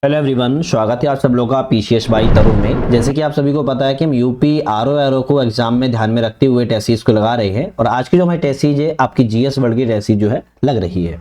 Hello everyone, स्वागत है आप सब लोगों का पीसीएस बाई तरुण में। जैसे कि आप सभी को पता है कि हम यूपी आरओ को एग्जाम में ध्यान में रखते हुए टेस्ट सीरीज को लगा रहे हैं और आज की जो हमारी टेस्ट सीरीज है आपकी जीएस वर्ल्ड की टेस्ट सीरीज जो है लग रही है।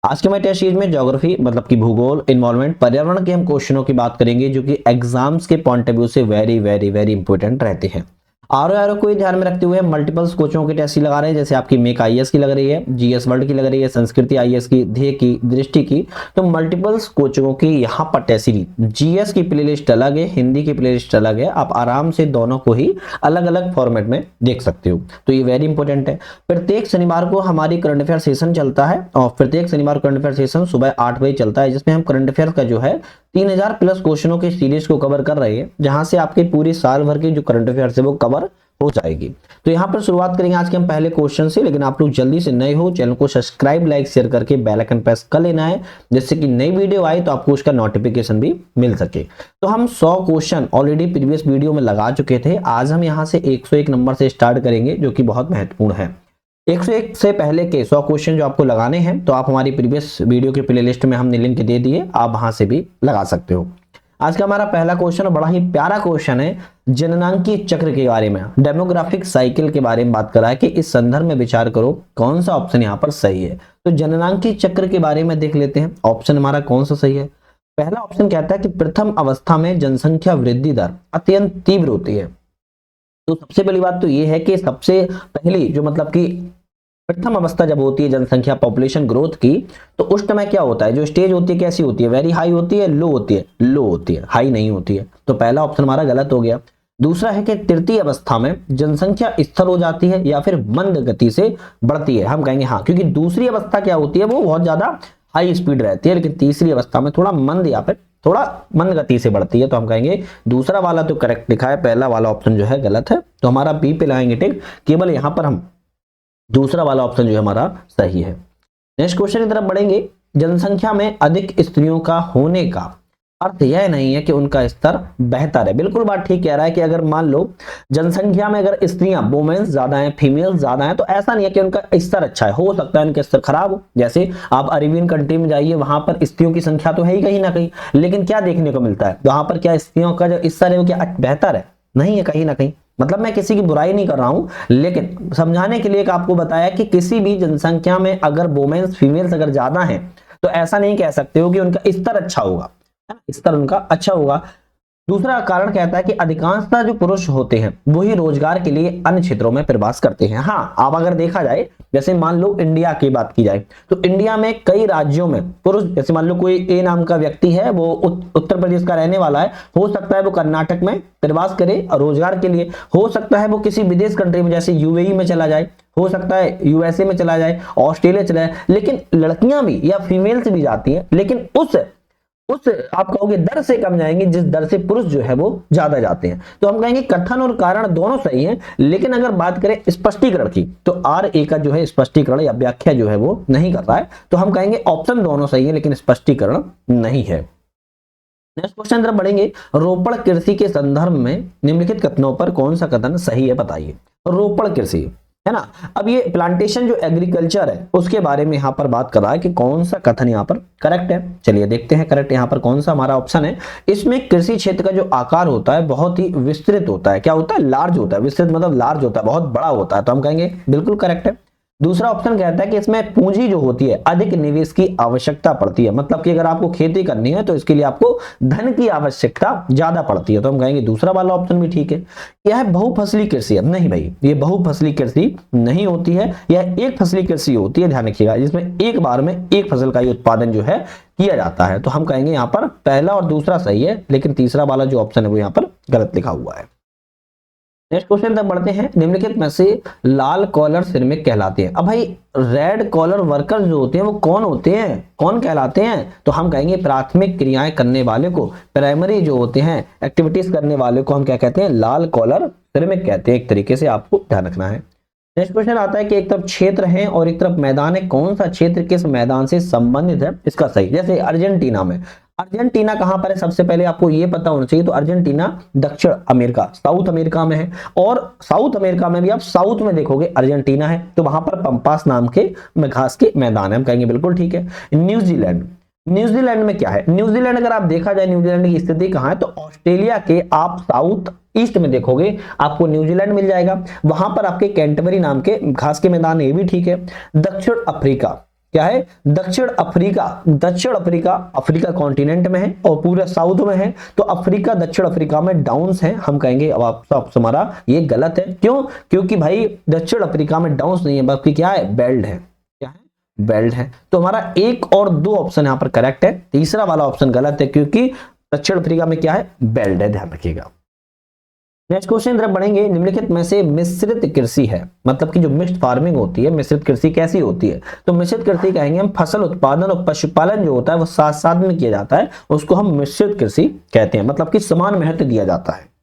आज के हमारे टेस्ट सीरीज में ज्योग्राफी मतलब कि भूगोल, इन्वायरमेंट, पर्यावरण के हम क्वेश्चनों की बात करेंगे जो कि एग्जाम्स के पॉइंट ऑफ व्यू से वेरी वेरी वेरी इंपॉर्टेंट रहते हैं। आरओ को ही ध्यान में रखते हुए मल्टीपल कोचिंग की टेस्ट लगा रहे हैं, जैसे आपकी मेक आईएएस की लग रही है, जीएस वर्ल्ड की लग रही है, संस्कृति आईएएस की, ध्येय की, दृष्टि की। तो मल्टीपल कोचिंगों की यहाँ पर टेस्ट सीरीज, जीएस की प्लेलिस्ट अलग है, हिंदी की प्लेलिस्ट अलग है। आप आराम से दोनों को ही अलग अलग फॉर्मेट में देख सकते हो, तो ये वेरी इंपॉर्टेंट है। प्रत्येक शनिवार को हमारी करंट अफेयर सेशन चलता है और प्रत्येक शनिवार करंट अफेयर सेशन सुबह 8 बजे चलता है, जिसमें हम करंट अफेयर का जो है 3000 प्लस क्वेश्चनों की सीरीज को कवर कर रहे हैं, जहां से आपके पूरी साल भर के जो करंट अफेयर है वो कवर हो जाएगी। तो यहाँ पर शुरुआत करेंगे आज के हम पहले क्वेश्चन से, लेकिन आप लोग जल्दी से नए हो चैनल को सब्सक्राइब, लाइक, शेयर करके बेल आइकन प्रेस कर लेना है, जिससे कि नई वीडियो आए तो आपको उसका नोटिफिकेशन भी मिल सके। तो हम 100 क्वेश्चन ऑलरेडी प्रीवियस वीडियो में लगा चुके थे। आज हम यहाँ से 101 नंबर से स्टार्ट करेंगे, जो कि बहुत महत्वपूर्ण है। 101 से पहले के 100 क्वेश्चन जो आपको लगाने हैं, तो आप हमारी प्रीवियस वीडियो के प्लेलिस्ट में हमने लिंक दे दिए, आप वहां से भी लगा सकते हो। आज का हमारा पहला क्वेश्चन बड़ा ही प्यारा क्वेश्चन है, जननांकी चक्र के बारे में, डेमोग्राफिक साइकिल के बारे में बात कर रहा है कि इस संदर्भ में विचार करो कौन सा ऑप्शन यहाँ पर सही है। तो जननांकी चक्र के बारे में देख लेते हैं, ऑप्शन हमारा कौन सा सही है। पहला ऑप्शन कहता है कि प्रथम अवस्था में जनसंख्या वृद्धि दर अत्यंत तीव्र होती है। तो सबसे पहली बात तो ये है कि सबसे पहली जो मतलब कि प्रथम अवस्था जब होती है जनसंख्या पॉपुलेशन ग्रोथ की, तो उस समय क्या होता है, जो स्टेज होती है कैसी होती है, वेरी हाई होती है, लो होती है, लो होती है, हाई नहीं होती है। तो पहला ऑप्शन हमारा गलत हो गया। दूसरा है कि तृतीय अवस्था में जनसंख्या स्थिर हो जाती है या फिर मंद गति से बढ़ती है। हम कहेंगे हाँ, क्योंकि दूसरी अवस्था क्या होती है वो बहुत ज्यादा हाई स्पीड रहती है, लेकिन तीसरी अवस्था में थोड़ा मंद या फिर थोड़ा मंद गति से बढ़ती है। तो हम कहेंगे दूसरा वाला तो करेक्ट लिखा है, पहला वाला ऑप्शन जो है गलत है। तो हमारा बी पे लाएंगे टिक, केवल यहां पर हम दूसरा वाला ऑप्शन जो है हमारा सही है। नेक्स्ट क्वेश्चन की तरफ बढ़ेंगे। जनसंख्या में अधिक स्त्रियों का होने का अर्थ यह नहीं है कि उनका स्तर बेहतर है। बिल्कुल बात ठीक कह रहा है कि अगर मान लो जनसंख्या में अगर स्त्रियां वुमेन्स ज्यादा हैं, फीमेल्स ज्यादा हैं, तो ऐसा नहीं है कि उनका स्तर अच्छा है, हो सकता है उनका स्तर खराब हो। जैसे आप अरेबियन कंट्री में जाइए, वहां पर स्त्रियों की संख्या तो है ही कहीं ना कहीं, लेकिन क्या देखने को मिलता है वहां पर, क्या स्त्रियों का जो स्तर है वो क्या बेहतर है? नहीं है कहीं ना कहीं। मतलब मैं किसी की बुराई नहीं कर रहा हूं, लेकिन समझाने के लिए आपको बताया कि किसी भी जनसंख्या में अगर वुमेन्स फीमेल्स अगर ज्यादा हैं, तो ऐसा नहीं कह सकते हो कि उनका स्तर अच्छा होगा, है ना, स्तर उनका अच्छा होगा। दूसरा कारण कहता है कि अधिकांशतः जो पुरुष होते हैं वही रोजगार के लिए अन्य क्षेत्रों में प्रवास करते हैं। हाँ, अब अगर देखा जाए, जैसे मान लो इंडिया की बात की जाए, तो इंडिया में कई राज्यों में पुरुष, जैसे मान लो कोई ए नाम का व्यक्ति है, वो उत्तर प्रदेश का रहने वाला है, हो सकता है वो कर्नाटक में प्रवास करे रोजगार के लिए, हो सकता है वो किसी विदेश कंट्री में जैसे यूएई में चला जाए, हो सकता है यूएसए में चला जाए, ऑस्ट्रेलिया चला जाए। लेकिन लड़कियां भी या फीमेल्स भी जाती है, लेकिन उस आप कहोगे दर से कम जाएंगे जिस दर से पुरुष जो है वो ज्यादा जाते हैं। तो हम कहेंगे कथन और कारण दोनों सही हैं, लेकिन अगर बात करें स्पष्टीकरण की, तो आर ए का जो है स्पष्टीकरण या व्याख्या जो है वो नहीं कर रहा है। तो हम कहेंगे ऑप्शन दोनों सही है, लेकिन स्पष्टीकरण नहीं है। नेक्स्ट क्वेश्चन तरफ बढ़ेंगे। रोपण कृषि के संदर्भ में निम्नलिखित कथनों पर कौन सा कथन सही है, बताइए। रोपण कृषि है ना, अब ये प्लांटेशन जो एग्रीकल्चर है उसके बारे में यहां पर बात कर रहा है कि कौन सा कथन यहां पर करेक्ट है। चलिए देखते हैं करेक्ट यहां पर कौन सा हमारा ऑप्शन है। इसमें कृषि क्षेत्र का जो आकार होता है बहुत ही विस्तृत होता है। क्या होता है? लार्ज होता है। विस्तृत मतलब लार्ज होता है, बहुत बड़ा होता है। तो हम कहेंगे बिल्कुल करेक्ट है। दूसरा ऑप्शन कहता है कि इसमें पूंजी जो होती है अधिक निवेश की आवश्यकता पड़ती है, मतलब कि अगर आपको खेती करनी है तो इसके लिए आपको धन की आवश्यकता ज्यादा पड़ती है। तो हम कहेंगे दूसरा वाला ऑप्शन भी ठीक है। यह बहुफसली कृषि है। नहीं भाई, ये बहुफसली कृषि नहीं होती है, यह एक फसली कृषि होती है, ध्यान रखिएगा, जिसमें एक बार में एक फसल का ही उत्पादन जो है किया जाता है। तो हम कहेंगे यहाँ पर पहला और दूसरा सही है, लेकिन तीसरा वाला जो ऑप्शन है वो यहाँ पर गलत लिखा हुआ है। नेक्स्ट क्वेश्चन तक बढ़ते हैं। निम्नलिखित में से लाल कॉलर श्रमिक कहलाते हैं। अब भाई रेड कॉलर वर्कर जो होते हैं वो कौन होते हैं, कौन कहलाते हैं? तो हम कहेंगे प्राथमिक क्रियाएं करने वाले को, प्राइमरी जो होते हैं एक्टिविटीज करने वाले को हम क्या कहते हैं? लाल कॉलर श्रमिक कहते हैं। एक तरीके से आपको ध्यान रखना है। नेक्स्ट क्वेश्चन आता है कि एक तरफ क्षेत्र है और एक तरफ मैदान है, कौन सा क्षेत्र किस मैदान से संबंधित है, इसका सही। जैसे अर्जेंटीना में, अर्जेंटीना कहां पर है सबसे पहले आपको ये पता होना चाहिए। तो अर्जेंटीना दक्षिण अमेरिका, साउथ अमेरिका में है, और साउथ अमेरिका में भी आप साउथ में देखोगे अर्जेंटीना है, तो वहां पर पंपास नाम के घास के मैदान है। हम कहेंगे बिल्कुल ठीक है। न्यूजीलैंड, न्यूजीलैंड में क्या है, न्यूजीलैंड अगर आप देखा जाए न्यूजीलैंड की स्थिति कहां है, तो ऑस्ट्रेलिया के आप साउथ ईस्ट में देखोगे आपको न्यूजीलैंड मिल जाएगा। वहां पर आपके कैंटरबरी नाम के घास के मैदान, ये भी ठीक है। दक्षिण अफ्रीका क्या है, दक्षिण अफ्रीका, दक्षिण अफ्रीका अफ्रीका कॉन्टिनेंट में है और पूरे साउथ में है, तो अफ्रीका दक्षिण अफ्रीका में डाउन्स है, हम कहेंगे अब आप हमारा ये गलत है। क्यों, क्योंकि भाई दक्षिण अफ्रीका में डाउन्स नहीं है बल्कि क्या है, बेल्ट है, क्या है, बेल्ट है। तो हमारा एक और दो ऑप्शन यहां पर करेक्ट है, तीसरा वाला ऑप्शन गलत है क्योंकि दक्षिण अफ्रीका में क्या है, बेल्ट है, ध्यान रखिएगा। नेक्स्ट क्वेश्चन तरफ बढ़ेंगे, निम्नलिखित में से मिश्रित कृषि है, मतलब कि जो मिक्स्ड फार्मिंग होती है, मिश्रित कृषि कैसी होती है, तो मिश्रित कृषि कहेंगे हम फसल उत्पादन और पशुपालन जो होता है वो साथ साथ में किया जाता है, उसको हम मिश्रित कृषि कहते हैं, मतलब कि समान महत्व दिया जाता है।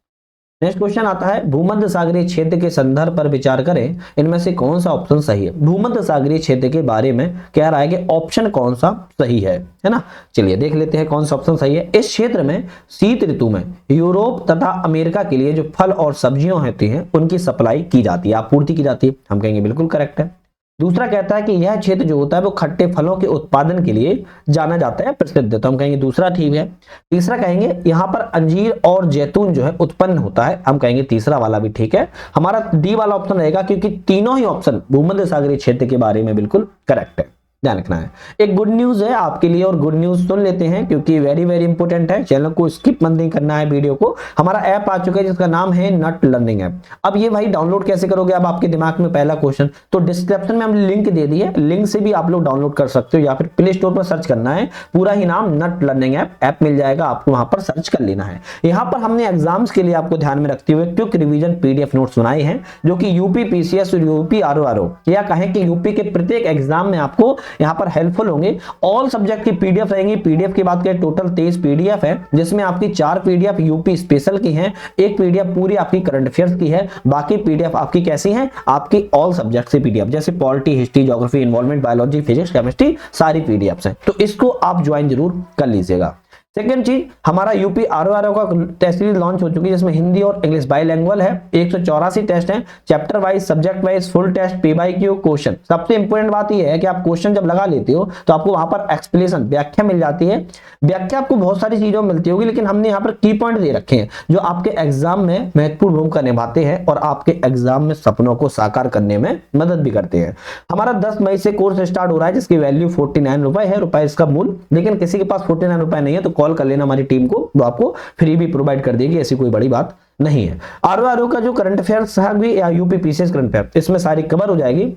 नेक्स्ट क्वेश्चन आता है, भूमध्य सागरीय क्षेत्र के संदर्भ पर विचार करें, इनमें से कौन सा ऑप्शन सही है। भूमध्य सागरीय क्षेत्र के बारे में कह रहा है कि ऑप्शन कौन सा सही है ना। चलिए देख लेते हैं कौन सा ऑप्शन सही है। इस क्षेत्र में शीत ऋतु में यूरोप तथा अमेरिका के लिए जो फल और सब्जियां होती हैं उनकी सप्लाई की जाती है, आपूर्ति की जाती है, हम कहेंगे बिल्कुल करेक्ट है। दूसरा कहता है कि यह क्षेत्र जो होता है वो खट्टे फलों के उत्पादन के लिए जाना जाता है, प्रसिद्ध, तो हम कहेंगे दूसरा ठीक है। तीसरा कहेंगे यहाँ पर अंजीर और जैतून जो है उत्पन्न होता है, हम कहेंगे तीसरा वाला भी ठीक है। हमारा डी वाला ऑप्शन रहेगा क्योंकि तीनों ही ऑप्शन भूमध्य सागरीय क्षेत्र के बारे में बिल्कुल करेक्ट है, ध्यान रखना है। एक गुड न्यूज है आपके लिए और गुड न्यूज सुन लेते हैं क्योंकि वेरी वेरी इंपॉर्टेंट है, चैनल को स्किप मत नहीं करना है वीडियो को। हमारा ऐप आ चुका है जिसका नाम है नट लर्निंग ऐप। अब ये भाई डाउनलोड कैसे करोगे, अब आपके दिमाग में पहला क्वेश्चन, तो डिस्क्रिप्शन में हमने लिंक दे दी है, लिंक से भी आप लोग डाउनलोड कर सकते हो या फिर प्ले स्टोर पर सर्च करना है, पूरा ही नाम नट लर्निंग ऐप मिल जाएगा, आपको वहां पर सर्च कर लेना है। यहाँ पर हमने एग्जाम्स के लिए आपको ध्यान में रखते हुए क्विक रिवीजन पीडीएफ नोट्स बनाए हैं जो कि यूपी पीसीएस और यूपी आरओआरओ या कहें कि यूपी के प्रत्येक एग्जाम में आपको यहाँ पर हेल्पफुल होंगे। ऑल सब्जेक्ट की पीडीएफ रहेंगी। पीडीएफ की बात करें टोटल 23 पीडीएफ है जिसमें आपकी 4 पीडीएफ यूपी स्पेशल की हैं, एक पीडीएफ पूरी आपकी करंट अफेयर्स की है, बाकी पीडीएफ आपकी कैसी हैं, आपकी ऑल सब्जेक्ट से पीडीएफ, जैसे polity, history, geography, environment, biology, physics, chemistry, सारी पीडीएफ हैं, तो इसको आप ज्वाइन जरूर कर लीजिएगा। सेकेंड चीज, हमारा यूपी आरओआरओ का टेस्ट सीरीज लॉन्च हो चुकी है जिसमें हिंदी और इंग्लिश बाइलैंग्वेज है, 184 टेस्ट हैं, chapter wise, subject wise, full test, P Y Q, question. सबसे इंपॉर्टेंट बात यह है कि आप क्वेश्चन जब लगा लेते हो तो आपको वहां पर एक्सप्लेनेशन, व्याख्या मिल जाती है। व्याख्या आपको बहुत सारी चीजों में मिलती होगी लेकिन हमने यहाँ पर की पॉइंट दे रखे हैं जो आपके एग्जाम में महत्वपूर्ण भूमिका निभाते हैं और आपके एग्जाम में सपनों को साकार करने में मदद भी करते हैं। हमारा 10 मई से कोर्स स्टार्ट हो रहा है जिसकी वैल्यू 49 रुपए है, रुपए इसका मूल, लेकिन किसी के पास 49 रुपए नहीं है तो कॉल कर लेना हमारी टीम को, वो आपको फ्री भी प्रोवाइड कर देगी, ऐसी कोई बड़ी बात नहीं है। आरओआरओ का जो करंट अफेयर्स है भी या यूपी पीसीएस करंट अफेयर इसमें सारी कवर हो जाएगी।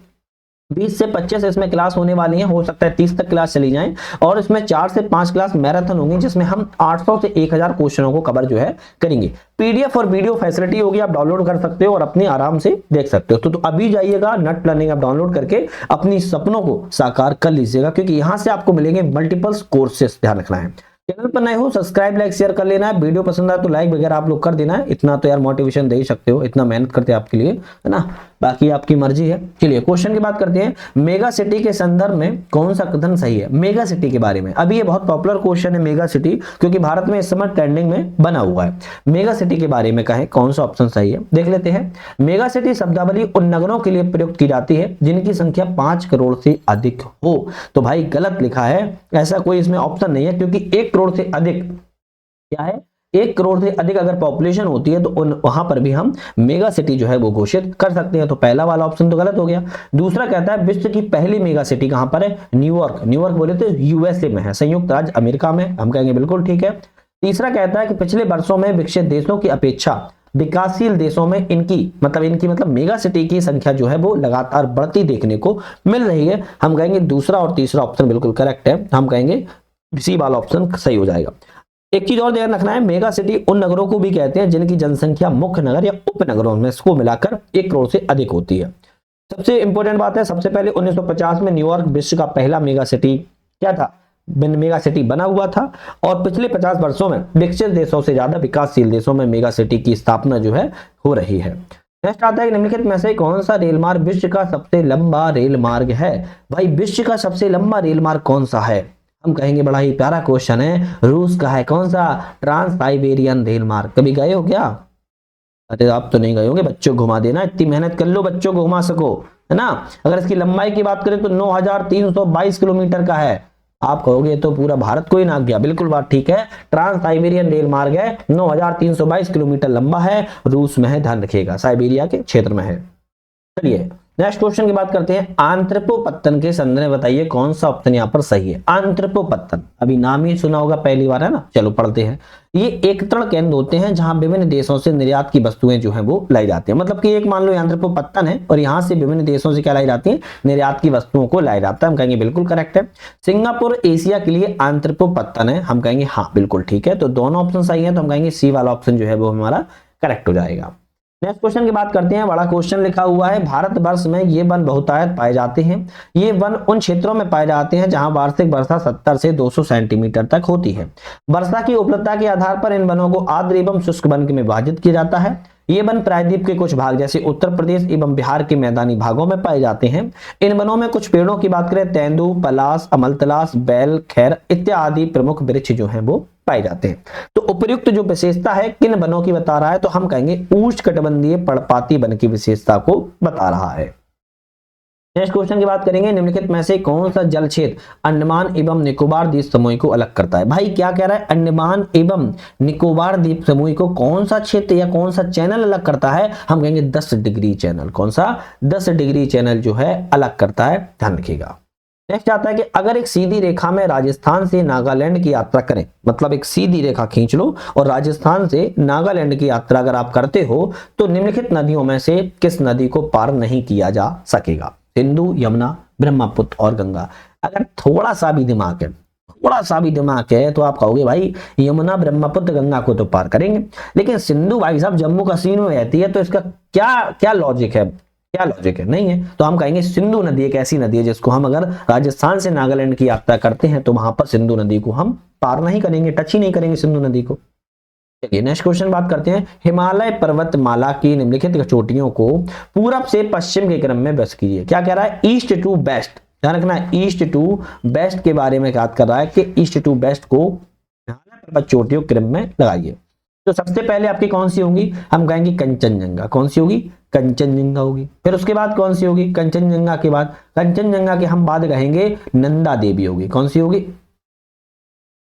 20 से 25 इसमें क्लास होने वाली हैं, हो सकता है 30 तक क्लास चली जाएं और इसमें 4 से 5 क्लास मैराथन होंगी जिसमें हम 800 से 1000 क्वेश्चनों को कवर जो है करेंगे। पीडीएफ और वीडियो फैसिलिटी होगी, आप डाउनलोड कर सकते हो और अपने आराम से देख सकते हो। तो अभी जाइएगा नट लर्निंग ऐप डाउनलोड करके अपनी सपनों को साकार कर लीजिएगा क्योंकि यहां से आपको मिलेंगे मल्टीपल कोर्सेस, ध्यान रखना है। चैनल पर नए हो सब्सक्राइब, लाइक, शेयर कर लेना है, वीडियो पसंद आए तो लाइक वगैरह आप लोग कर देना है, इतना तो यार मोटिवेशन दे ही सकते हो, इतना मेहनत करते हैं आपके लिए, है ना, बाकी आपकी मर्जी है। चलिए क्वेश्चन की बात करते हैं, मेगा सिटी के संदर्भ में कौन सा कथन सही है। मेगा सिटी के बारे में अभी ये बहुत पॉपुलर क्वेश्चन है मेगा सिटी, क्योंकि भारत में इस समय ट्रेंडिंग में बना हुआ है। मेगा सिटी के बारे में कहें कौन सा ऑप्शन सही है, देख लेते हैं। मेगा सिटी शब्दावली उन नगरों के लिए प्रयुक्त की जाती है जिनकी संख्या 5 करोड़ से अधिक हो, तो भाई गलत लिखा है, ऐसा कोई इसमें ऑप्शन नहीं है क्योंकि 1 करोड़ से अधिक क्या है, 1 करोड़ से अधिक अगर पॉपुलेशन होती है तो वहां पर भी हम मेगा सिटी जो है वो घोषित कर सकते हैं, तो पहला वाला ऑप्शन तो गलत हो गया। दूसरा कहता है विश्व की पहली मेगा सिटी कहां पर है, न्यूयॉर्क, न्यूयॉर्क बोले तो यूएसए में है, संयुक्त राज्य अमेरिका में, हम कहेंगे बिल्कुल ठीक है। तीसरा कहता है कि पिछले वर्षों में विकसित देशों की अपेक्षा विकासशील देशों में इनकी मेगा सिटी की संख्या जो है वो लगातार बढ़ती देखने को मिल रही है, हम कहेंगे दूसरा और तीसरा ऑप्शन बिल्कुल करेक्ट है, हम कहेंगे सी वाला ऑप्शन सही हो जाएगा। एक चीज और ध्यान रखना है, मेगा सिटी उन नगरों को भी कहते हैं जिनकी जनसंख्या मुख्य नगर या उपनगरों में इसको मिलाकर 1 करोड़ से अधिक होती है। सबसे इंपॉर्टेंट बात है, सबसे पहले 1950 में न्यूयॉर्क विश्व का पहला मेगा सिटी क्या था, मेगा सिटी बना हुआ था और पिछले 50 वर्षों में विकसित देशों से ज्यादा विकासशील देशों में मेगा सिटी की स्थापना जो है हो रही है। नेक्स्ट आता है निम्नलिखित में से कौन सा रेल मार्ग विश्व का सबसे लंबा रेल मार्ग है। भाई विश्व का सबसे लंबा रेल मार्ग कौन सा है, हम कहेंगे बड़ा ही प्यारा क्वेश्चन है, रूस का है, कौन सा, ट्रांस साइबेरियन रेल मार्ग। कभी गए हो क्या, अरे आप तो नहीं गए होंगे, बच्चों घुमा देना, इतनी मेहनत कर लो बच्चों को घुमा सको, है ना। अगर इसकी लंबाई की बात करें तो 9322 किलोमीटर का है, आप कहोगे ये तो पूरा भारत को ही नाप गया, बिल्कुल बात ठीक है। ट्रांस साइबेरियन रेल मार्ग है, 9322 किलोमीटर लंबा है, रूस में है, ध्यान रखिएगा, साइबेरिया के क्षेत्र में है। चलिए नेक्स्ट क्वेश्चन की बात करते हैं। आंत्रपोपत्तन के संदर्भ में बताइए कौन सा ऑप्शन यहाँ पर सही है। आंत्रपोपत्तन अभी नाम ही सुना होगा, पहली बार है ना, चलो पढ़ते हैं। ये एकत्रण केंद्र होते हैं जहां विभिन्न देशों से निर्यात की वस्तुएं जो हैं वो लाई जाती हैं। मतलब कि एक मान लो आंत्रपोपत्तन है और यहाँ से विभिन्न देशों से क्या लाई जाती है, निर्यात की वस्तुओं को लाया जाता है। हम कहेंगे बिल्कुल करेक्ट है। सिंगापुर एशिया के लिए आंत्रपोपत्तन है, हम कहेंगे हाँ बिल्कुल ठीक है। तो दोनों ऑप्शन सही है, तो हम कहेंगे सी वाला ऑप्शन जो है वो हमारा करेक्ट हो जाएगा। नेक्स्ट क्वेश्चन की बात करते हैं। बड़ा क्वेश्चन लिखा हुआ है, भारतवर्ष में ये वन बहुतायत पाए जाते हैं। ये वन उन क्षेत्रों में पाए जाते हैं जहां वार्षिक वर्षा 70 से 200 सेंटीमीटर तक होती है। वर्षा की उपलब्धता के आधार पर इन वनों को आर्द्र एवं शुष्क वन में विभाजित किया जाता है। ये वन प्रायद्वीप के कुछ भाग जैसे उत्तर प्रदेश एवं बिहार के मैदानी भागों में पाए जाते हैं। इन वनों में कुछ पेड़ों की बात करें, तेंदु, पलाश, अमलतलाश, बैल, खैर इत्यादि प्रमुख वृक्ष जो हैं वो पाए जाते हैं। तो उपयुक्त जो विशेषता है किन वनों की बता रहा है, तो हम कहेंगे उष्णकटिबंधीय पर्णपाती वन की विशेषता को बता रहा है। नेक्स्ट क्वेश्चन की बात करेंगे, निम्नलिखित में से कौन सा जल क्षेत्र अंडमान एवं निकोबार द्वीप समूह को अलग करता है। भाई क्या कह रहा है, अंडमान एवं निकोबार द्वीप समूह को कौन सा क्षेत्र या कौन सा चैनल अलग करता है, हम कहेंगे 10 डिग्री चैनल। कौन सा, 10 डिग्री चैनल जो है अलग करता है, ध्यान रखिएगा। नेक्स्ट आता है कि अगर एक सीधी रेखा में राजस्थान से नागालैंड की यात्रा करें, मतलब एक सीधी रेखा खींच लो और राजस्थान से नागालैंड की यात्रा अगर आप करते हो तो निम्नलिखित नदियों में से किस नदी को पार नहीं किया जा सकेगा। सिंधु, यमुना, ब्रह्मपुत्र और गंगा। अगर थोड़ा सा भी दिमाग है, थोड़ा सा भी दिमाग है तो आप कहोगे भाई यमुना, ब्रह्मपुत्र, गंगा को तो पार करेंगे, लेकिन सिंधु भाई साहब जम्मू कश्मीर में रहती है, तो इसका क्या क्या लॉजिक है, क्या लॉजिक है, नहीं है। तो हम कहेंगे सिंधु नदी एक ऐसी नदी है जिसको हम अगर राजस्थान से नागालैंड की यात्रा करते हैं तो वहां पर सिंधु नदी को हम पार नहीं करेंगे, टच ही नहीं करेंगे सिंधु नदी को। चलिए नेक्स्ट क्वेश्चन बात करते हैं। हिमालय पर्वतमाला की निम्नलिखित चोटियों को पूरब से पश्चिम के क्रम में व्यस्त कीजिए। क्या कह रहा है, ईस्ट टू वेस्ट, ध्यान रखना है, ईस्ट टू वेस्ट के बारे में बात कर रहा है कि ईस्ट टू वेस्ट को हिमालय पर्वत चोटियों के क्रम में लगाइए। तो सबसे पहले आपकी कौन सी होंगी, हम कहेंगे कंचनजंगा। कौन सी होगी, कंचनजंगा होगी। फिर उसके बाद कौन सी होगी, कंचनजंगा के बाद, कंचनजंगा के हम बाद कहेंगे नंदा देवी होगी। कौन सी होगी,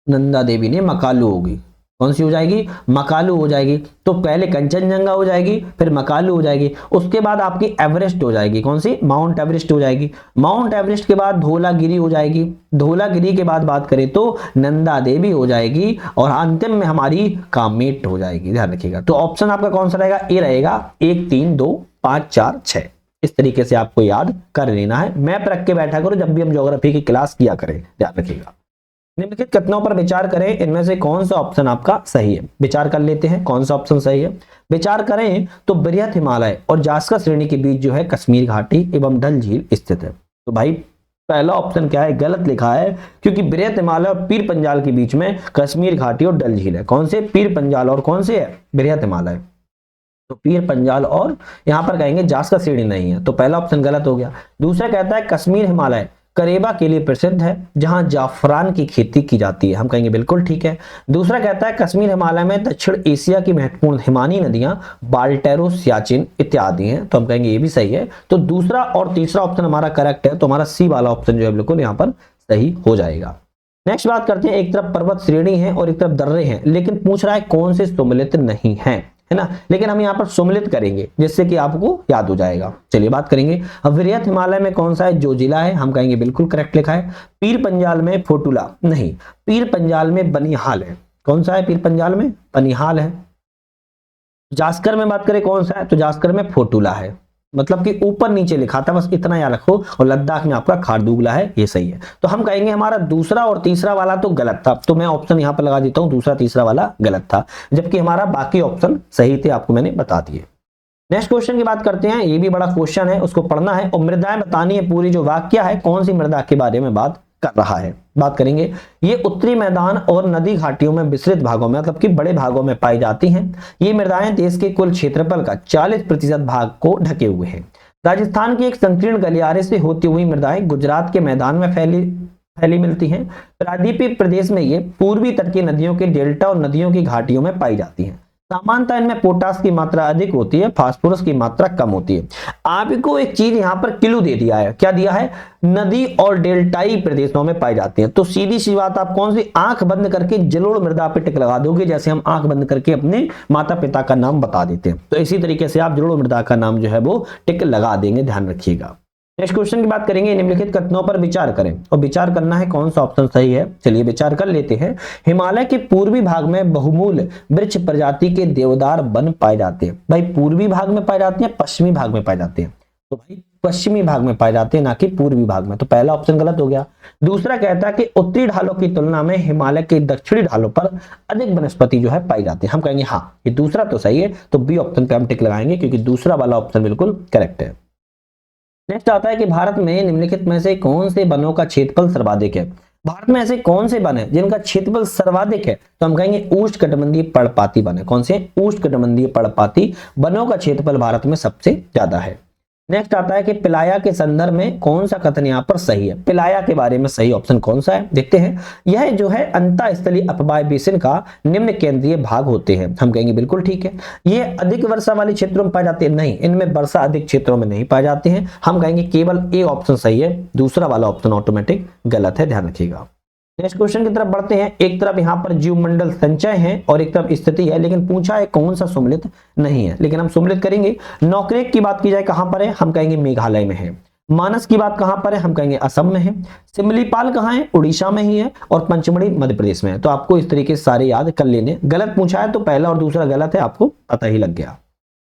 नंदा देवी ने मकालू होगी। कौन सी हो जाएगी, मकालू हो जाएगी। तो पहले कंचनजंगा हो जाएगी, फिर मकालू हो जाएगी, उसके बाद आपकी एवरेस्ट हो जाएगी। कौन सी, माउंट एवरेस्ट हो जाएगी। माउंट एवरेस्ट के बाद धौलागिरी हो जाएगी। धौलागिरी के बाद बात करें तो नंदा देवी हो जाएगी और अंतिम में हमारी कामेट हो जाएगी, ध्यान रखिएगा। तो ऑप्शन आपका कौन सा रहेगा, ए रहेगा, 1 3 2 5 4 6। इस तरीके से आपको याद कर लेना है। मैप रख के बैठा करो जब भी हम ज्योग्राफी की क्लास किया करें, ध्यान रखिएगा। निम्नलिखित कथनों पर विचार करें, इनमें से कौन सा ऑप्शन आपका सही है। विचार कर लेते हैं कौन सा ऑप्शन सही है। विचार करें तो बृहत हिमालय और जास्कर श्रेणी के बीच जो है कश्मीर घाटी एवं डल झील स्थित है। तो भाई पहला ऑप्शन क्या है, गलत लिखा है, क्योंकि बृहत हिमालय और पीर पंजाल के बीच में कश्मीर घाटी और डल झील है। कौन से, पीर पंजाल और कौन से है, बृहत हिमालय। तो पीर पंजाल और यहां पर कहेंगे जास्कर श्रेणी नहीं है, तो पहला ऑप्शन गलत हो गया। दूसरा कहता है कश्मीर हिमालय करेबा के लिए प्रसिद्ध है जहां जाफरान की खेती की जाती है। हम कहेंगे बिल्कुल ठीक है। दूसरा कहता है कश्मीर हिमालय में दक्षिण एशिया की महत्वपूर्ण हिमानी नदियां बाल्टेरो, सियाचिन इत्यादि हैं। तो हम कहेंगे ये भी सही है। तो दूसरा और तीसरा ऑप्शन हमारा करेक्ट है, तो हमारा सी वाला ऑप्शन जो है बिल्कुल यहाँ पर सही हो जाएगा। नेक्स्ट बात करते हैं, एक तरफ पर्वत श्रेणी है और एक तरफ दर्रे हैं, लेकिन पूछ रहा है कौन से सम्मिलित नहीं है, है ना। लेकिन हम यहाँ पर सम्मिलित करेंगे जिससे कि आपको याद हो जाएगा। चलिए बात करेंगे, अब वृहत हिमालय में कौन सा है, जो जिला है, हम कहेंगे बिल्कुल करेक्ट लिखा है। पीर पंजाल में फोटुला नहीं, पीर पंजाल में बनिहाल है। कौन सा है, पीर पंजाल में बनिहाल है। जास्कर में बात करें कौन सा है, तो जास्कर में फोटुला है। मतलब कि ऊपर नीचे लिखा था, बस इतना याद रखो। और लद्दाख में आपका खारदुगला है, ये सही है। तो हम कहेंगे हमारा दूसरा और तीसरा वाला तो गलत था, तो मैं ऑप्शन यहां पर लगा देता हूं, दूसरा तीसरा वाला गलत था, जबकि हमारा बाकी ऑप्शन सही थे, आपको मैंने बता दिए। नेक्स्ट क्वेश्चन की बात करते हैं, ये भी बड़ा क्वेश्चन है, उसको पढ़ना है। और मृदाएं बतानी है, पूरी जो वाक्य है कौन सी मृदा के बारे में बात कर रहा है। बात करेंगे, ये उत्तरी मैदान और नदी घाटियों में विस्तृत भागों में, मतलब कि बड़े भागों में पाई जाती हैं। ये मृदाएं देश के कुल क्षेत्रफल का 40% भाग को ढके हुए हैं। राजस्थान के एक संकीर्ण गलियारे से होती हुई मृदाएं गुजरात के मैदान में फैली मिलती हैं। प्रायद्वीपीय प्रदेश में ये पूर्वी तट की नदियों के डेल्टा और नदियों की घाटियों में पाई जाती हैं। सामान्यतः इनमें पोटास की मात्रा अधिक होती है, फास्फोरस की मात्रा कम होती है। आपको एक चीज यहां पर क्लू दे दिया है, क्या दिया है? नदी और डेल्टाई प्रदेशों में पाई जाती है। तो सीधी सी बात, आप कौन सी आंख बंद करके जलोढ़ मृदा पे टिक लगा दोगे, जैसे हम आंख बंद करके अपने माता पिता का नाम बता देते हैं, तो इसी तरीके से आप जलोढ़ मृदा का नाम जो है वो टिक लगा देंगे, ध्यान रखिएगा। नेक्स्ट क्वेश्चन की बात करेंगे, निम्नलिखित कथनों पर विचार करें, और विचार करना है कौन सा ऑप्शन सही है। चलिए विचार कर लेते हैं। हिमालय के पूर्वी भाग में बहुमूल वृक्ष प्रजाति के देवदार वन पाए जाते हैं। भाई पूर्वी भाग में पाए जाते हैं, पश्चिमी भाग में पाए जाते हैं? तो भाई पश्चिमी भाग में पाए जाते हैं, ना कि पूर्वी भाग में। तो पहला ऑप्शन गलत हो गया। दूसरा कहता है कि उत्तरी ढालों की तुलना में हिमालय के दक्षिणी ढालों पर अधिक वनस्पति जो है पाई जाती है। हम कहेंगे हाँ, ये दूसरा तो सही है, तो बी ऑप्शन पे हम टिक लगाएंगे, क्योंकि दूसरा वाला ऑप्शन बिल्कुल करेक्ट है। नेक्स्ट आता है कि भारत में निम्नलिखित में से कौन से वनों का क्षेत्रफल सर्वाधिक है। भारत में ऐसे कौन से वन है जिनका क्षेत्रफल सर्वाधिक है? तो हम कहेंगे उष्णकटिबंधीय पर्णपाती वन है। कौन से? उष्णकटिबंधीय पर्णपाती वनों का क्षेत्रफल भारत में सबसे ज्यादा है। नेक्स्ट आता है कि पिलाया के संदर्भ में कौन सा कथन यहाँ पर सही है। पिलाया के बारे में सही ऑप्शन कौन सा है, देखते हैं। यह जो है अंतःस्थलीय अपवाय बेसिन का निम्न केंद्रीय भाग होते हैं। हम कहेंगे बिल्कुल ठीक है। ये अधिक वर्षा वाले क्षेत्रों में पाए जाते हैं? नहीं, इनमें वर्षा अधिक क्षेत्रों में नहीं पाए जाते हैं। हम कहेंगे केवल ए ऑप्शन सही है, दूसरा वाला ऑप्शन ऑटोमेटिक गलत है, ध्यान रखिएगा। नेक्स्ट क्वेश्चन की तरफ बढ़ते हैं। एक तरफ यहाँ पर जीवमंडल संचय है और एक तरफ स्थिति है, लेकिन पूछा है कौन सा सम्मिलित नहीं है, लेकिन हम सम्मिलित करेंगे। नौकरेक की बात की जाए कहां पर है? हम कहेंगे मेघालय में है। मानस की बात कहां पर है? हम कहेंगे असम में है। सिमलीपाल कहां है? उड़ीसा में ही है। और पंचमढ़ी मध्य प्रदेश में है। तो आपको इस तरीके से सारे याद कर लेने। गलत पूछा है तो पहला और दूसरा गलत है, आपको पता ही लग गया।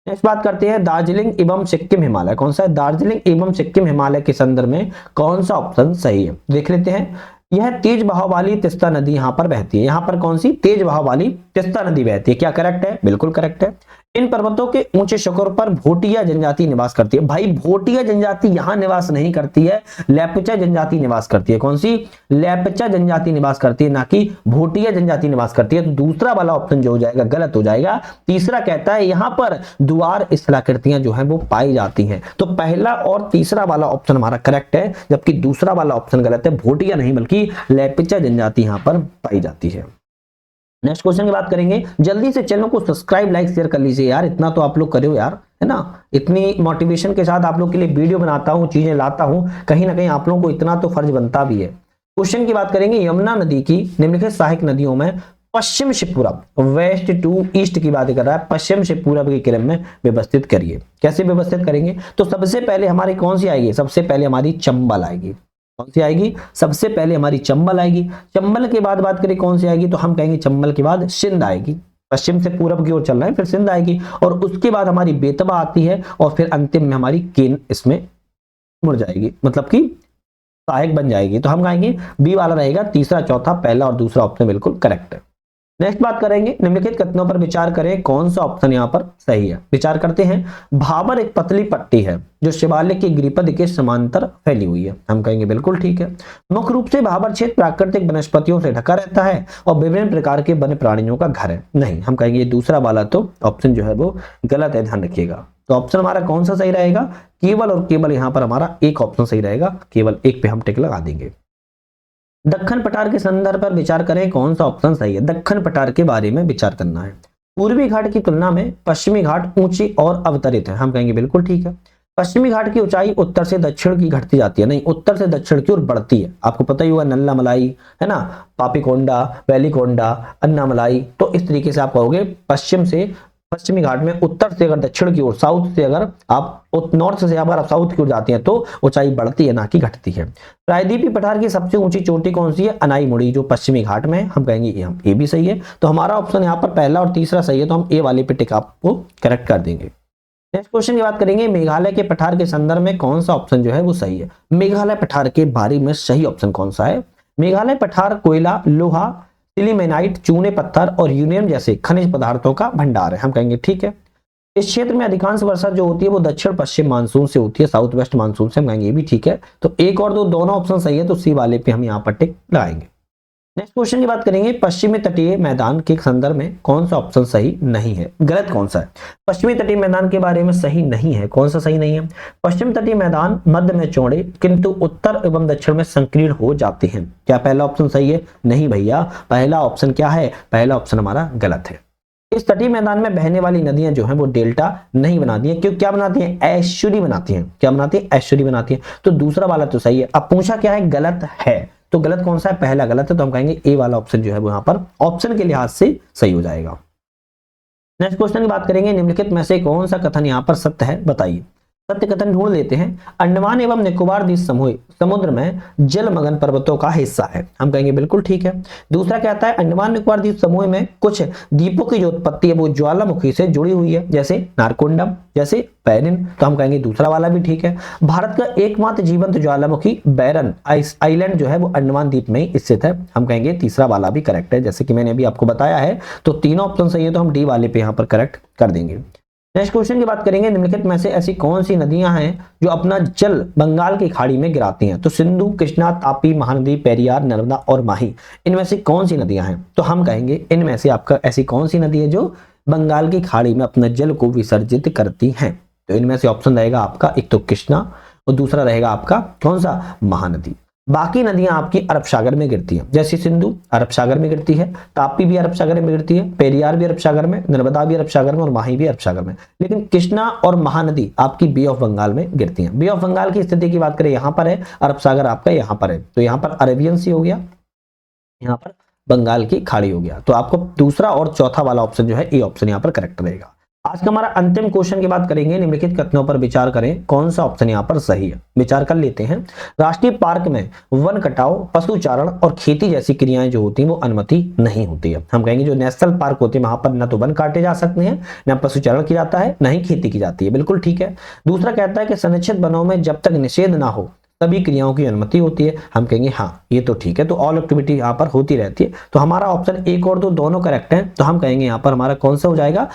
नेक्स्ट बात करते हैं दार्जिलिंग एवं सिक्किम हिमालय। कौन सा है? दार्जिलिंग एवं सिक्किम हिमालय के संदर्भ में कौन सा ऑप्शन सही है, देख लेते हैं। यह तेज बहाव वाली तिस्ता नदी यहां पर बहती है। यहां पर कौन सी? तेज बहाव वाली तिस्ता नदी बहती है। क्या करेक्ट है? बिल्कुल करेक्ट है। इन पर्वतों के ऊंचे शिखरों पर भोटिया जनजाति निवास करती है। भाई भोटिया जनजाति यहां निवास नहीं करती है, लेपचा जनजाति निवास करती है। कौन सी? लेपचा जनजाति निवास करती है, ना कि भोटिया जनजाति निवास करती है। तो दूसरा वाला ऑप्शन जो हो जाएगा गलत हो जाएगा। तीसरा कहता है यहां पर द्वार स्थलाकृतियां जो है वो पाई जाती हैं। तो पहला और तीसरा वाला ऑप्शन हमारा करेक्ट है, जबकि दूसरा वाला ऑप्शन गलत है। भोटिया नहीं बल्कि लेपचा जनजाति यहां पर पाई जाती है। नेक्स्ट क्वेश्चन की बात करेंगे। जल्दी से चैनल को सब्सक्राइब लाइक शेयर कर लीजिए यार, इतना तो आप लोग करो यार, है ना। इतनी मोटिवेशन के साथ आप लोग के लिए वीडियो बनाता हूं, चीजें लाता हूं, कहीं ना कहीं आप लोगों को इतना तो फर्ज बनता भी है। क्वेश्चन की बात करेंगे। यमुना नदी की निम्नलिखित सहायक नदियों में पश्चिम से पूरब, वेस्ट टू ईस्ट की बात कर रहा है, पश्चिम से पूरब के क्रम में व्यवस्थित करिए। कैसे व्यवस्थित करेंगे? तो सबसे पहले हमारी कौन सी आएगी? सबसे पहले हमारी चंबल आएगी। कौन सी आएगी? सबसे पहले हमारी चंबल आएगी। चंबल के बाद बात करें कौन सी आएगी, तो हम कहेंगे चंबल के बाद सिंध आएगी। पश्चिम से पूरब की ओर चल रहे हैं, फिर सिंध आएगी, और उसके बाद हमारी बेतवा आती है, और फिर अंतिम में हमारी केन इसमें मुड़ जाएगी, मतलब कि सहायक बन जाएगी। तो हम कहेंगे बी वाला रहेगा। तीसरा चौथा पहला और दूसरा ऑप्शन बिल्कुल करेक्ट है। नेक्स्ट बात करेंगे, निम्नलिखित कथनों पर विचार करें कौन सा ऑप्शन यहाँ पर सही है। विचार करते हैं। भाबर एक पतली पट्टी है जो शिवालिक की गिरिपद के समांतर फैली हुई है। हम कहेंगे बिल्कुल ठीक है। मुख्य रूप से भाबर क्षेत्र प्राकृतिक वनस्पतियों से ढका रहता है और विभिन्न प्रकार के वन्य प्राणियों का घर है। नहीं, हम कहेंगे दूसरा वाला तो ऑप्शन जो है वो गलत है, ध्यान रखिएगा। तो ऑप्शन हमारा कौन सा सही रहेगा? केवल और केवल यहाँ पर हमारा एक ऑप्शन सही रहेगा, केवल एक पे हम टिक लगा देंगे। दक्कन पठार के संदर्भ पर विचार करें कौन सा ऑप्शन सही है। दक्कन पठार के बारे में विचार करना है। पूर्वी घाट की तुलना में पश्चिमी घाट ऊंची और अवतरित है। हम कहेंगे बिल्कुल ठीक है। पश्चिमी घाट की ऊंचाई उत्तर से दक्षिण की घटती जाती है, नहीं उत्तर से दक्षिण की ओर बढ़ती है। आपको पता ही होगा नल्ला मलाई, है ना, पापीकोंडा, वेलीकोंडा, अन्नामलाई। तो इस तरीके से आप कहोगे पश्चिम से पश्चिमी घाट में उत्तर से अगर दक्षिण की ओर, साउथ से अगर आप नॉर्थ से अगर आप साउथ की ओर जाती हैं तो ऊंचाई बढ़ती है, ना कि घटती है। प्रायद्वीपी पठार की सबसे ऊंची चोटी कौन सी है? अनाईमुड़ी, जो पश्चिमी घाट में है। हम कहेंगे ये भी सही है। तो हमारा ऑप्शन यहाँ पर पहला और तीसरा सही है, तो हम ए वाले पे टिक आपको करेक्ट कर देंगे। नेक्स्ट क्वेश्चन की बात करेंगे। मेघालय के पठार के संदर्भ में कौन सा ऑप्शन जो है वो सही है। मेघालय पठार के बारे में सही ऑप्शन कौन सा है? मेघालय पठार कोयला, लोहा, सिलीमेनाइट, चूने पत्थर और यूरेनियम जैसे खनिज पदार्थों का भंडार है। हम कहेंगे ठीक है। इस क्षेत्र में अधिकांश वर्षा जो होती है वो दक्षिण पश्चिम मानसून से होती है, साउथ वेस्ट मानसून से। हम कहेंगे ये भी ठीक है। तो एक और दो दोनों ऑप्शन सही है, तो सी वाले पे हम यहाँ पर टिक लगाएंगे। नेक्स्ट क्वेश्चन की बात करेंगे। पश्चिमी तटीय मैदान के संदर्भ में कौन सा ऑप्शन सही नहीं है? गलत कौन सा है? पश्चिमी तटीय मैदान के बारे में सही नहीं है। कौन सा सही नहीं है? पश्चिम तटीय मैदान मध्य में चौड़े किंतु उत्तर एवं दक्षिण में संकीर्ण हो जाते हैं। क्या पहला ऑप्शन सही है? नहीं भैया, पहला ऑप्शन क्या है? पहला ऑप्शन हमारा गलत है। इस तटीय मैदान में बहने वाली नदियां जो हैं वो डेल्टा नहीं बनाती हैं, क्यों? क्या बनाती हैं? एस्चुरी बनाती हैं। क्या बनाती है? एस्चुरी बनाती है। तो दूसरा वाला तो सही है। अब पूछा क्या है? गलत है। तो गलत कौन सा है? पहला गलत है, तो हम कहेंगे ए वाला ऑप्शन जो है वो यहाँ पर ऑप्शन के लिहाज से सही हो जाएगा। नेक्स्ट क्वेश्चन की बात करेंगे, निम्नलिखित में से कौन सा कथन यहाँ पर सत्य है, बताइए। सत्य कथन ढूंढ लेते हैं। अंडमान एवं निकोबार द्वीप समूह समुद्र में जलमग्न पर्वतों का हिस्सा है। हम कहेंगे बिल्कुल ठीक है। दूसरा कहता है अंडमान निकोबार द्वीप समूह में कुछ द्वीपों की जो उत्पत्ति है वो ज्वालामुखी से जुड़ी हुई है, जैसे नारकोंडम, जैसे पैरिन। तो हम कहेंगे दूसरा वाला भी ठीक है। भारत का एकमात्र जीवंत ज्वालामुखी बैरन आइलैंड जो है वो अंडमान द्वीप में ही स्थित है। हम कहेंगे तीसरा वाला भी करेक्ट है, जैसे कि मैंने अभी आपको बताया है। तो तीनों ऑप्शन सही है, तो हम डी वाले पे यहाँ पर करेक्ट कर देंगे। नेक्स्ट क्वेश्चन की बात करेंगे, निम्नलिखित में से ऐसी कौन सी नदियां हैं जो अपना जल बंगाल की खाड़ी में गिराती हैं? तो सिंधु, कृष्णा, तापी, महानदी, पेरियार, नर्मदा और माही, इनमें से कौन सी नदियां हैं? तो हम कहेंगे इनमें से आपका ऐसी कौन सी नदी है जो बंगाल की खाड़ी में अपना जल को विसर्जित करती हैं? तो इनमें से ऑप्शन रहेगा आपका एक तो कृष्णा और दूसरा रहेगा आपका कौन सा? महानदी। बाकी नदियां आपकी अरब सागर में गिरती हैं, जैसे सिंधु अरब सागर में गिरती है, तापी भी अरब सागर में गिरती है, पेरियार भी अरब सागर में, नर्मदा भी अरब सागर में और माही भी अरब सागर में। लेकिन कृष्णा और महानदी आपकी बे ऑफ बंगाल में गिरती हैं। बे ऑफ बंगाल की स्थिति की बात करें यहाँ पर है, अरब सागर आपका यहाँ पर है, तो यहाँ पर अरेबियन सी हो गया, यहाँ पर बंगाल की खाड़ी हो गया। तो आपको दूसरा और चौथा वाला ऑप्शन जो है ए ऑप्शन यहाँ पर करेक्ट रहेगा। आज का हमारा अंतिम क्वेश्चन की बात करेंगे, निम्नलिखित कथनों पर विचार करें, कौन सा ऑप्शन यहाँ पर सही है, विचार कर लेते हैं। राष्ट्रीय पार्क में वन कटाव, पशुचारण और खेती जैसी क्रियाएं जो होती हैं वो अनुमति नहीं होती है। हम कहेंगे जो नेशनल पार्क होते हैं वहां पर न तो वन काटे जा सकते हैं, न पशुचारण किया जाता है, न ही खेती की जाती है। बिल्कुल ठीक है। दूसरा कहता है कि संरक्षित वनों में जब तक निषेध ना हो सभी क्रियाओं की अनुमति होती है। हम कहेंगे हाँ ये तो ठीक है, तो ऑल एक्टिविटी यहाँ पर होती रहती है। तो हमारा ऑप्शन एक और दो दोनों करेक्ट है, तो हम कहेंगे यहाँ पर हमारा कौन सा हो जाएगा?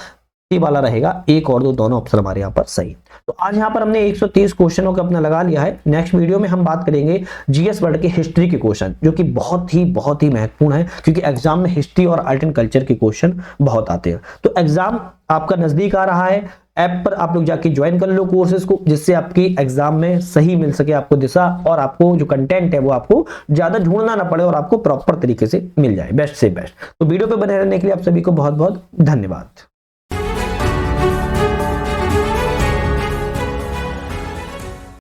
सी वाला रहेगा। एक और दो दोनों ऑप्शन हमारे यहाँ पर सही। तो आज यहाँ पर हमने 130 क्वेश्चनों का अपना लगा लिया है। नेक्स्ट वीडियो में हम बात करेंगे जीएस वर्ल्ड के हिस्ट्री के क्वेश्चन, जो कि बहुत ही महत्वपूर्ण है, क्योंकि एग्जाम में हिस्ट्री और आर्ट एंड कल्चर के क्वेश्चन बहुत आते हैं। तो एग्जाम आपका नजदीक आ रहा है, ऐप पर आप लोग जाके ज्वाइन कर लो कोर्सेज को, जिससे आपकी एग्जाम में सही मिल सके आपको दिशा, और आपको जो कंटेंट है वो आपको ज्यादा ढूंढना ना पड़े और आपको प्रॉपर तरीके से मिल जाए, बेस्ट से बेस्ट। तो वीडियो पे बने रहने के लिए आप सभी को बहुत बहुत धन्यवाद।